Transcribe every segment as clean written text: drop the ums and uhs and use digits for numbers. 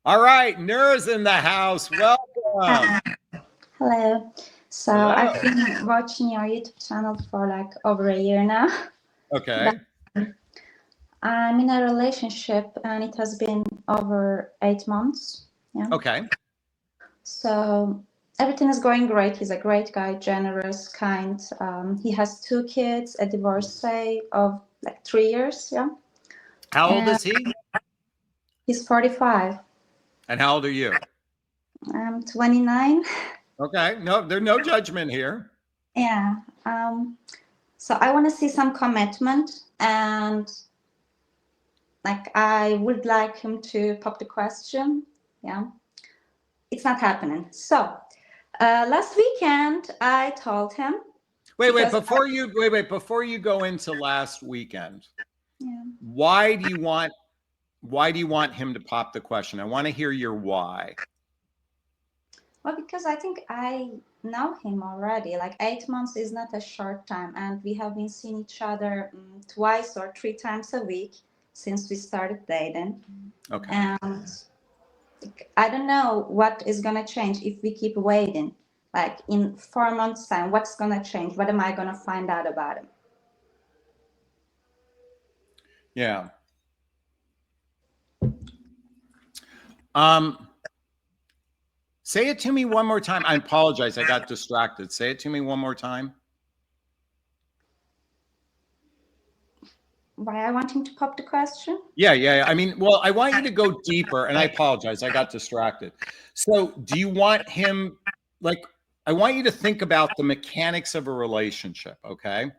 All right, Nura's in the house. Welcome. Hello. So Hello. I've been watching your YouTube channel for like over a year now. Okay. I'm in a relationship and it has been over 8 months. Yeah. Okay. So everything is going great. He's a great guy, generous, kind. He has 2 kids, a divorcee of like 3 years. Yeah. How old And is he? he's 45. And how old are you? I'm 29. Okay. No, there's no judgment here. Yeah. So I want to see some commitment, and like I would like him to pop the question. Yeah, it's not happening. So last weekend I told him. Wait, before you go into last weekend, Yeah. why do you want him to pop the question? I want to hear your why. Well, because I think I know him already. Like 8 months is not a short time, and we have been seeing each other twice or 3 times a week since we started dating. Okay. And I don't know what is gonna change if we keep waiting. Like in 4 months' time, what's gonna change? What am I gonna find out about him? Yeah. Say it to me one more time. I apologize. I got distracted. Say it to me one more time. Why I want him to pop the question? Yeah. I mean, well, I want you to go deeper, and I apologize. I got distracted. So do you want him, like, I want you to think about the mechanics of a relationship, okay?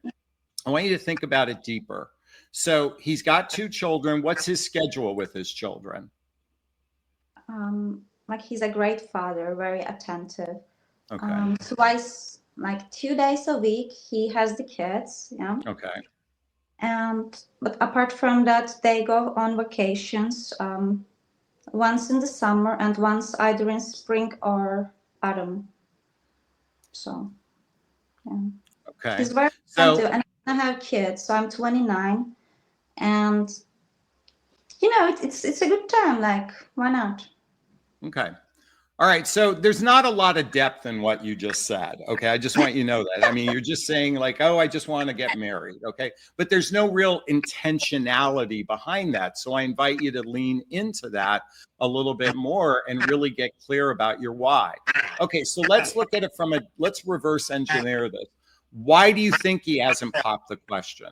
I want you to think about it deeper. So he's got 2 children. What's his schedule with his children? Like he's a great father, very attentive. Okay. Twice, like 2 days a week, he has the kids. Yeah. Okay. But apart from that, they go on vacations. Once in the summer and once either in spring or autumn. So, yeah. Okay. He's very attentive, and I have kids, so I'm 29, and it's a good time. Like, why not? Okay. All right. So there's not a lot of depth in what you just said. Okay. I just want you to know that. I mean, you're just saying like, oh, I just want to get married. Okay. But there's no real intentionality behind that. So I invite you to lean into that a little bit more and really get clear about your why. Okay. So let's look at it let's reverse engineer this. Why do you think he hasn't popped the question?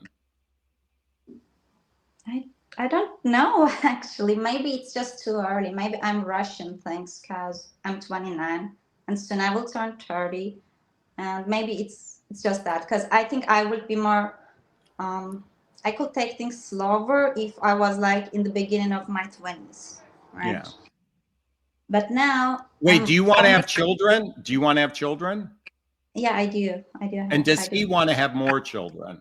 I don't know, actually. Maybe it's just too early. Maybe I'm rushing things because I'm 29 and soon I will turn 30. And maybe it's just that, because I think I would be more, I could take things slower if I was like in the beginning of my 20s, right? Yeah. But now. Wait, do you want to have children? Do you want to have children? Yeah, I do. And does he want to have more children?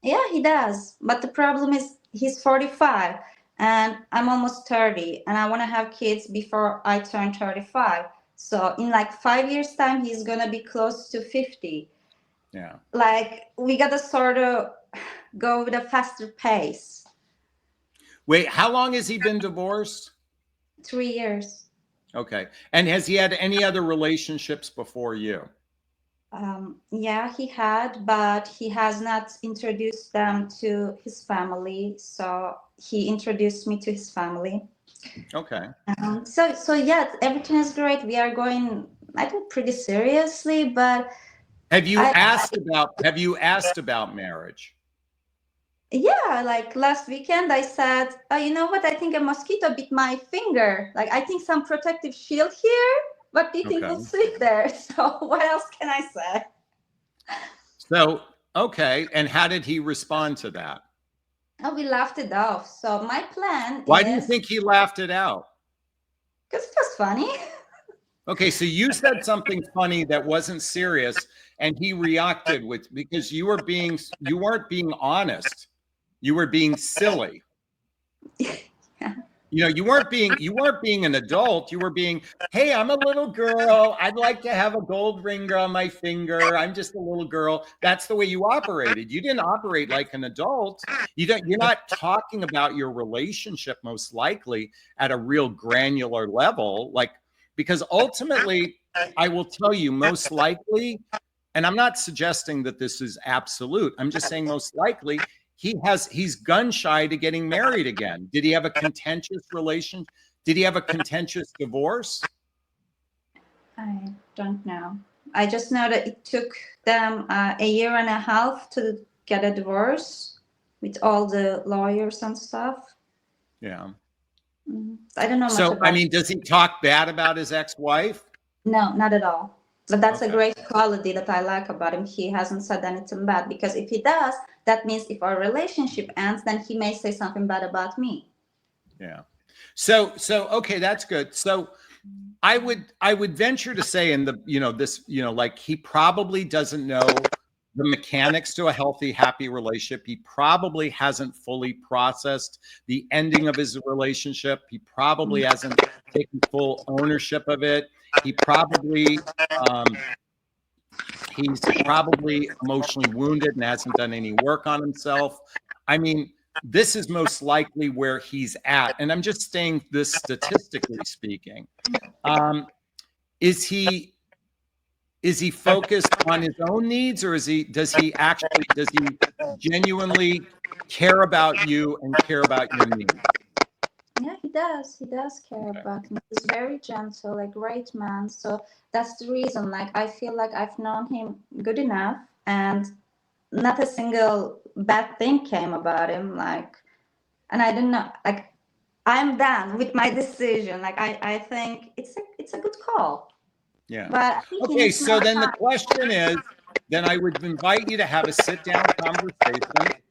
Yeah, he does. But the problem is he's 45 and I'm almost 30 and I want to have kids before I turn 35. So in like 5 years time, he's going to be close to 50. Yeah. Like we got to sort of go with a faster pace. Wait, how long has he been divorced? 3 years. Okay. And has he had any other relationships before you? Yeah, he had, but he has not introduced them to his family. So he introduced me to his family. Okay. So yeah, everything is great. We are going, I think, pretty seriously. But have you asked about marriage? Yeah, like last weekend, I said, oh, you know what? I think a mosquito bit my finger. Like I think some protective shield here. What do you think will sit there? So what else can I say? So, okay. And how did he respond to that? Oh, we laughed it off. So my plan Why do you think he laughed it out? Because it was funny. Okay, so you said something funny that wasn't serious, and he reacted because you weren't being honest. You were being silly. Yeah. You weren't being an adult. You were being, hey, I'm a little girl. I'd like to have a gold ring on my finger. I'm just a little girl. That's the way you operated. You didn't operate like an adult. You're not talking about your relationship most likely at a real granular level, because ultimately, I will tell you most likely, and I'm not suggesting that this is absolute. I'm just saying most likely he's gun shy to getting married again. Did he have a contentious relation? Did he have a contentious divorce? I don't know. I just know that it took them a year and a half to get a divorce with all the lawyers and stuff. Yeah. I don't know much So, about it. does he talk bad about his ex-wife? No, not at all. But that's a Okay. great quality that I like about him. He hasn't said anything bad, because if he does, that means if our relationship ends, then he may say something bad about me. Yeah. So okay, that's good. So I would venture to say he probably doesn't know the mechanics to a healthy, happy relationship. He probably hasn't fully processed the ending of his relationship. He probably hasn't taken full ownership of it. He's probably emotionally wounded and hasn't done any work on himself. I mean, this is most likely where he's at. And I'm just saying this statistically speaking. Is he focused on his own needs, or does he genuinely care about you and care about your needs? Yeah, he does. He does care about me. He's very gentle, a great man. So that's the reason. Like, I feel like I've known him good enough, and not a single bad thing came about him. And I don't know. Like, I'm done with my decision. Like, I think it's a good call. Yeah. But I think he Okay, needs so more then the time. question is, then I would invite you to have a sit-down conversation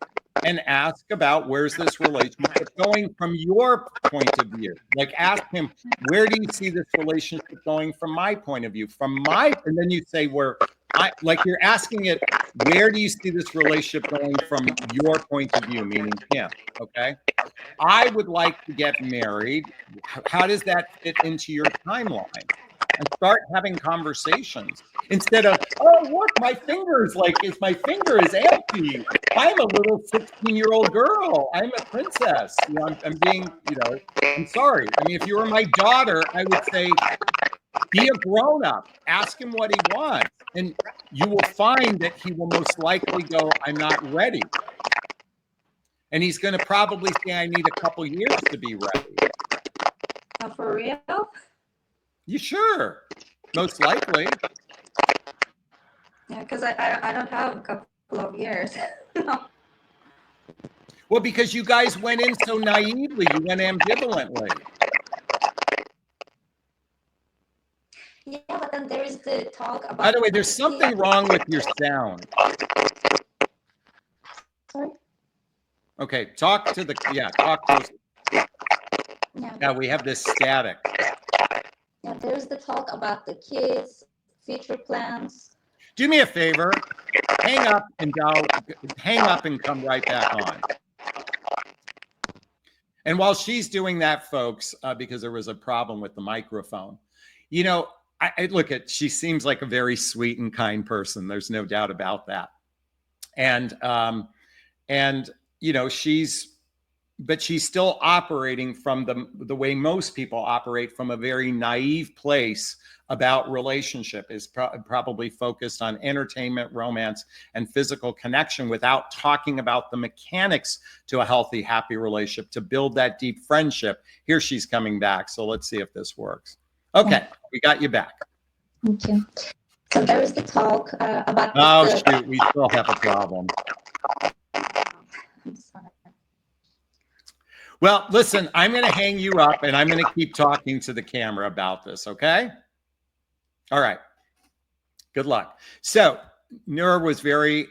and ask about where's this relationship going from your point of view. Like, ask him, where do you see this relationship going from my point of view? And then you say, you're asking it, where do you see this relationship going from your point of view, meaning him? Okay. I would like to get married. How does that fit into your timeline? And start having conversations instead of, oh, look, my finger is empty. I'm a little 16-year-old girl. I'm a princess. I'm being, I'm sorry. I mean, if you were my daughter, I would say, be a grown up, ask him what he wants. And you will find that he will most likely go, I'm not ready. And he's going to probably say, I need a couple years to be ready. Oh, for real? You sure? Most likely. Yeah, because I don't have a couple of years. No. Well, because you guys went in so naively, you went ambivalently. Yeah, but then there is the talk about. By the way, there's something wrong with your sound. Sorry? Okay, talk to us. Yeah, we have this static. Yeah, there's the talk about the kids, future plans. Do me a favor, hang up and come right back on. And while she's doing that, folks, because there was a problem with the microphone, she seems like a very sweet and kind person. There's no doubt about that. And she's still operating from the way most people operate, from a very naive place about relationship, is probably focused on entertainment, romance, and physical connection without talking about the mechanics to a healthy, happy relationship to build that deep friendship. Here she's coming back. So let's see if this works. Okay, we got you back. Thank you. So there is the talk about. Oh, shoot, we still have a problem. I'm sorry. Well, listen, I'm going to hang you up and I'm going to keep talking to the camera about this, okay? All right. Good luck. So, Noor was very,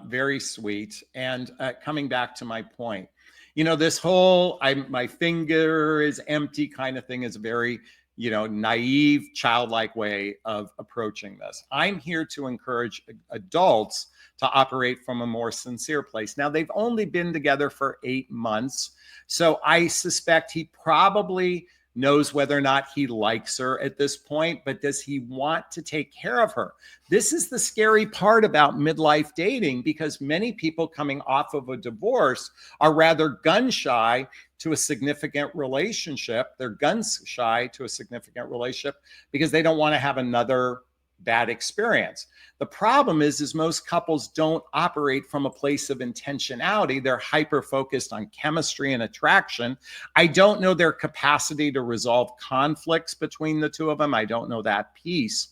very sweet. And coming back to my point, this whole my finger is empty kind of thing is very naive, childlike way of approaching this. I'm here to encourage adults to operate from a more sincere place. Now, they've only been together for 8 months, so I suspect he probably knows whether or not he likes her at this point, but does he want to take care of her? This is the scary part about midlife dating, because many people coming off of a divorce are rather gun shy to a significant relationship. They're gun shy to a significant relationship because they don't want to have another bad experience. The problem is most couples don't operate from a place of intentionality. They're hyper focused on chemistry and attraction. I don't know their capacity to resolve conflicts between the two of them. I don't know that piece.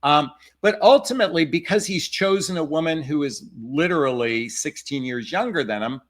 But ultimately, because he's chosen a woman who is literally 16 years younger than him,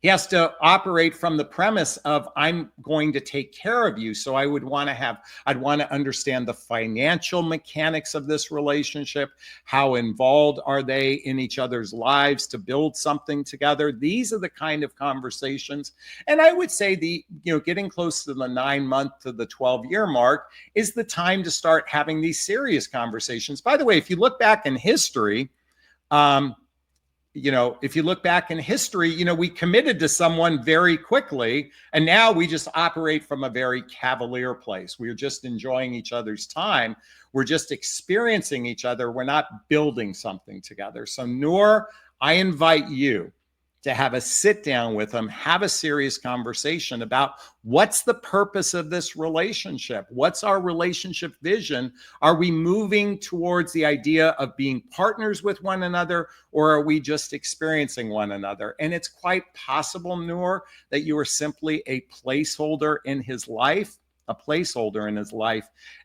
he has to operate from the premise of, I'm going to take care of you. So I'd want to understand the financial mechanics of this relationship. How involved are they in each other's lives to build something together? These are the kind of conversations. And I would say getting close to the 9-month to the 12-year mark is the time to start having these serious conversations. By the way, if you look back in history, we committed to someone very quickly, and now we just operate from a very cavalier place. We're just enjoying each other's time. We're just experiencing each other. We're not building something together. So Noor, I invite you to have a sit down with them, have a serious conversation about what's the purpose of this relationship? What's our relationship vision? Are we moving towards the idea of being partners with one another, or are we just experiencing one another? And it's quite possible, Noor, that you are simply a placeholder in his life,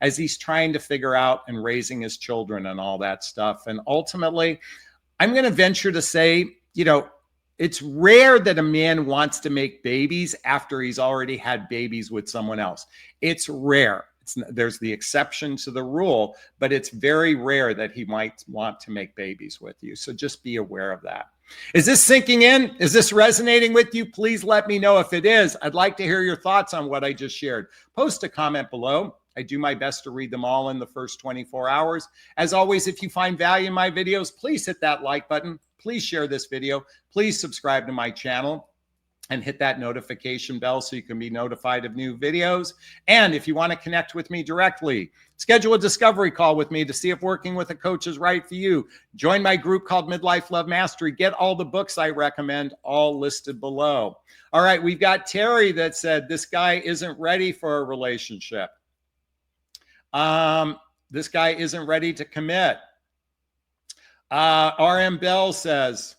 as he's trying to figure out and raising his children and all that stuff. And ultimately, I'm going to venture to say, it's rare that a man wants to make babies after he's already had babies with someone else. It's rare. There's the exception to the rule, but it's very rare that he might want to make babies with you. So just be aware of that. Is this sinking in? Is this resonating with you? Please let me know if it is. I'd like to hear your thoughts on what I just shared. Post a comment below. I do my best to read them all in the first 24 hours. As always, if you find value in my videos, please hit that like button. Please share this video. Please subscribe to my channel and hit that notification bell so you can be notified of new videos. And if you want to connect with me directly, schedule a discovery call with me to see if working with a coach is right for you. Join my group called Midlife Love Mastery. Get all the books I recommend, all listed below. All right, we've got Terry that said, this guy isn't ready for a relationship. This guy isn't ready to commit. RM Bell says,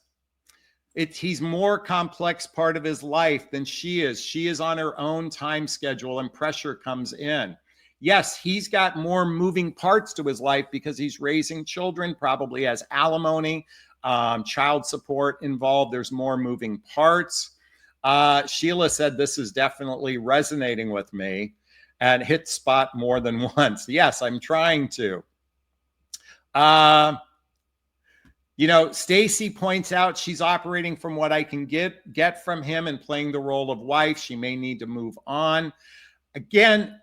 he's more complex part of his life than she is. She is on her own time schedule and pressure comes in. Yes, he's got more moving parts to his life because he's raising children, probably has alimony, child support involved. There's more moving parts. Sheila said, this is definitely resonating with me and hit spot more than once. Yes, I'm trying to. Stacy points out she's operating from what I can get from him and playing the role of wife. She may need to move on. Again,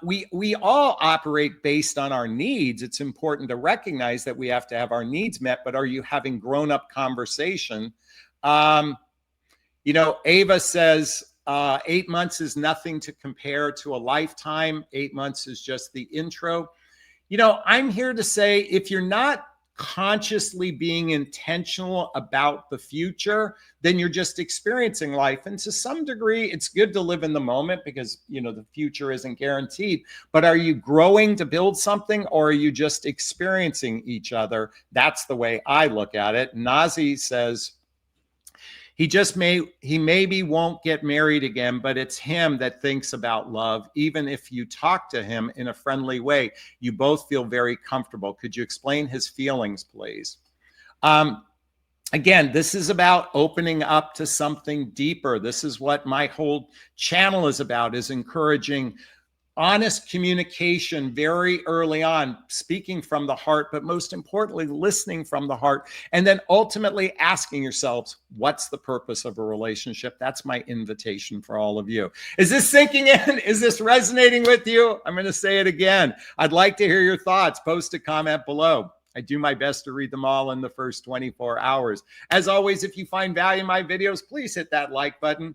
we all operate based on our needs. It's important to recognize that we have to have our needs met, but are you having grown-up conversation? Ava says, 8 months is nothing to compare to a lifetime. 8 months is just the intro. I'm here to say, if you're not consciously being intentional about the future, then you're just experiencing life. And to some degree, it's good to live in the moment because, the future isn't guaranteed. But are you growing to build something, or are you just experiencing each other? That's the way I look at it. Nazi says, he maybe won't get married again, but it's him that thinks about love. Even if you talk to him in a friendly way, you both feel very comfortable. Could you explain his feelings, please? Again, this is about opening up to something deeper. This is what my whole channel is about, is encouraging honest communication very early on, speaking from the heart, but most importantly, listening from the heart. And then ultimately asking yourselves, what's the purpose of a relationship? That's my invitation for all of you. Is this sinking in? Is this resonating with you? I'm going to say it again. I'd like to hear your thoughts. Post a comment below. I do my best to read them all in the first 24 hours. As always, if you find value in my videos, please hit that like button.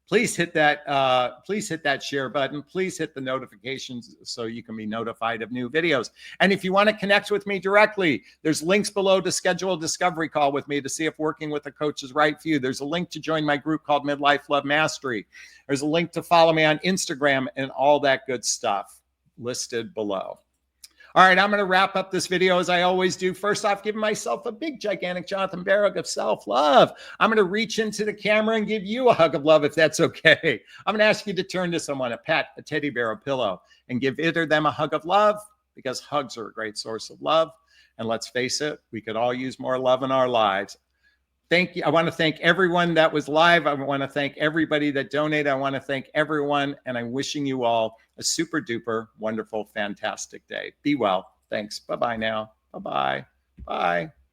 Please hit that share button. Please hit the notifications so you can be notified of new videos. And if you want to connect with me directly, there's links below to schedule a discovery call with me to see if working with a coach is right for you. There's a link to join my group called Midlife Love Mastery. There's a link to follow me on Instagram and all that good stuff listed below. All right, I'm going to wrap up this video as I always do. First off, giving myself a big, gigantic Jonathan Barrett of self-love. I'm going to reach into the camera and give you a hug of love if that's okay. I'm going to ask you to turn to someone, a pet, a teddy bear, a pillow, and give either of them a hug of love, because hugs are a great source of love. And let's face it, we could all use more love in our lives. Thank you. I want to thank everyone that was live. I want to thank everybody that donated. I want to thank everyone. And I'm wishing you all a super duper wonderful, fantastic day. Be well. Thanks. Bye-bye now. Bye-bye. Bye.